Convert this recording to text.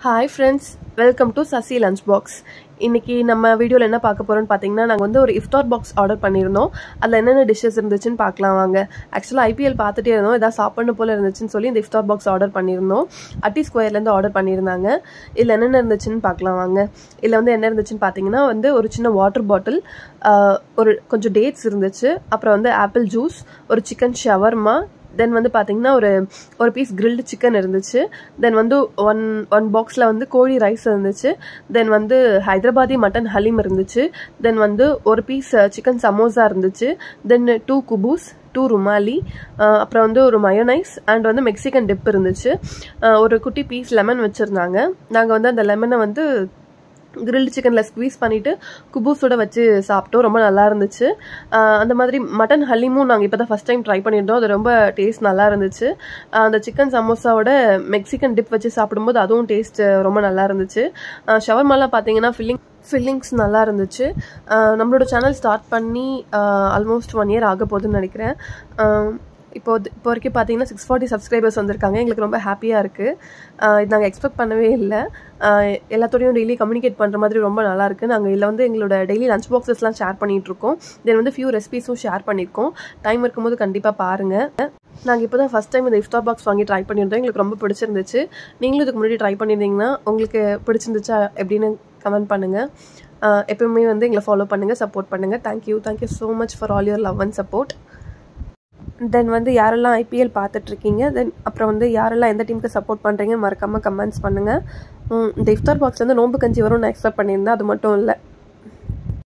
Hi friends, welcome to Sasi Lunchbox. இன்னைக்கு நம்ம வீடியோல என்ன பார்க்க போறோம்னு பாத்தீங்கன்னா நாங்க வந்து ஒரு iftar box ஆர்டர் பண்ணிருந்தோம். அதுல என்னென்ன டிஷஸ் இருந்துச்சுன்னு பார்க்கலாம் வாங்க. एक्चुअली IPL பார்த்துட்டே இருந்தோம். ஏதா சாப்பிடணும் போல இருந்துச்சுன்னு சொல்லி இந்த iftar box ஆர்டர் பண்ணிருந்தோம். அட்டி ஸ்கொயர்ல இருந்து ஆர்டர் பண்ணிருந்தாங்க. இதுல என்னென்ன இருந்துச்சுன்னு பார்க்கலாம் வாங்க. இதுல வந்து என்ன இருந்துச்சுன்னு பாத்தீங்கன்னா வந்து ஒரு சின்ன வாட்டர் பாட்டில், ஒரு கொஞ்சம் டேட்ஸ் இருந்துச்சு, அப்புறம் வந்து ஆப்பிள் ஜூஸ், ஒரு சிக்கன் ஷவர்மா, தென் வந்து பார்த்தீங்கன்னா ஒரு பீஸ் கிரில்டு சிக்கன் இருந்துச்சு, தென் வந்து ஒன் பாக்ஸில் வந்து கோழி ரைஸ் இருந்துச்சு, தென் வந்து ஹைதராபாதி மட்டன் ஹலீம் இருந்துச்சு, தென் வந்து ஒரு பீஸ் சிக்கன் சமோசா இருந்துச்சு, தென் 2 குபூஸ், 2 ருமாலி, அப்புறம் வந்து ஒரு மயோனைஸ் அண்ட் வந்து மெக்சிகன் டிப் இருந்துச்சு, ஒரு குட்டி பீஸ் லெமன் வச்சுருந்தாங்க. நாங்கள் வந்து அந்த லெமனை வந்து கிரில்டு சிக்கனில் ஸ்க்வீஸ் பண்ணிவிட்டு குபூஸோட வச்சு சாப்பிட்டோம். ரொம்ப நல்லா இருந்துச்சு. அந்த மாதிரி மட்டன் ஹலீமும் நாங்கள் இப்போ தான் ஃபஸ்ட் டைம் ட்ரை பண்ணியிருந்தோம். அது ரொம்ப டேஸ்ட் நல்லா இருந்துச்சு. அந்த சிக்கன் சமோசாவோட மெக்சிகன் டிப் வச்சு சாப்பிடும்போது அதுவும் டேஸ்ட் ரொம்ப நல்லா இருந்துச்சு. ஷவர்மாலாம் பார்த்தீங்கன்னா ஃபில்லிங்ஸ் நல்லா இருந்துச்சு. நம்மளோட சேனல் ஸ்டார்ட் பண்ணி ஆல்மோஸ்ட் 1 year ஆக போகுதுன்னு நினைக்கிறேன். இப்போ வரைக்கும் பார்த்தீங்கன்னா 640 சப்ஸ்கிரைபர்ஸ் வந்திருக்காங்க. எங்களுக்கு ரொம்ப ஹாப்பியாக இருக்குது. இது நாங்கள் எக்ஸ்பெக்ட் பண்ணவே இல்லை. எல்லாத்தோடையும் டெய்லி கம்யூனிகேட் பண்ணுற மாதிரி ரொம்ப நல்லாயிருக்கு. நாங்கள் இதில் வந்து எங்களோட டெய்லி லஞ்ச் பாக்ஸஸ்லாம் ஷேர் பண்ணிகிட்ருக்கோம். தென் வந்து ஃபியூ ரெசிபீஸும் ஷேர் பண்ணியிருக்கோம். டைம் இருக்கும்போது கண்டிப்பாக பாருங்கள். நாங்கள் இப்போ தான் ஃபஸ்ட் டைம் இந்த iftar பாக்ஸ் வாங்கி ட்ரை பண்ணியிருந்தோம். எங்களுக்கு ரொம்ப பிடிச்சிருந்துச்சு. நீங்களும் இதுக்கு முன்னாடி ட்ரை பண்ணியிருந்தீங்கன்னா உங்களுக்கு பிடிச்சிருந்துச்சா எப்படின்னு கமெண்ட் பண்ணுங்கள். எப்பவுமே வந்து எங்களை ஃபாலோ பண்ணுங்கள், சப்போர்ட் பண்ணுங்கள். Thank you so much for all your love and support. Then வந்து யாரெல்லாம் IPL பார்த்துட்ருக்கீங்க, தென் அப்புறம் வந்து யாரெல்லாம் எந்த டீமுக்கு சப்போர்ட் பண்ணுறீங்கன்னு மறக்காமல் கமெண்ட்ஸ் பண்ணுங்கள். இந்த iftar பாக்ஸ் வந்து நோம்பு கஞ்சி வரும்னு நான் எக்ஸ்பெக்ட் பண்ணியிருந்தேன். அது மட்டும் இல்லை.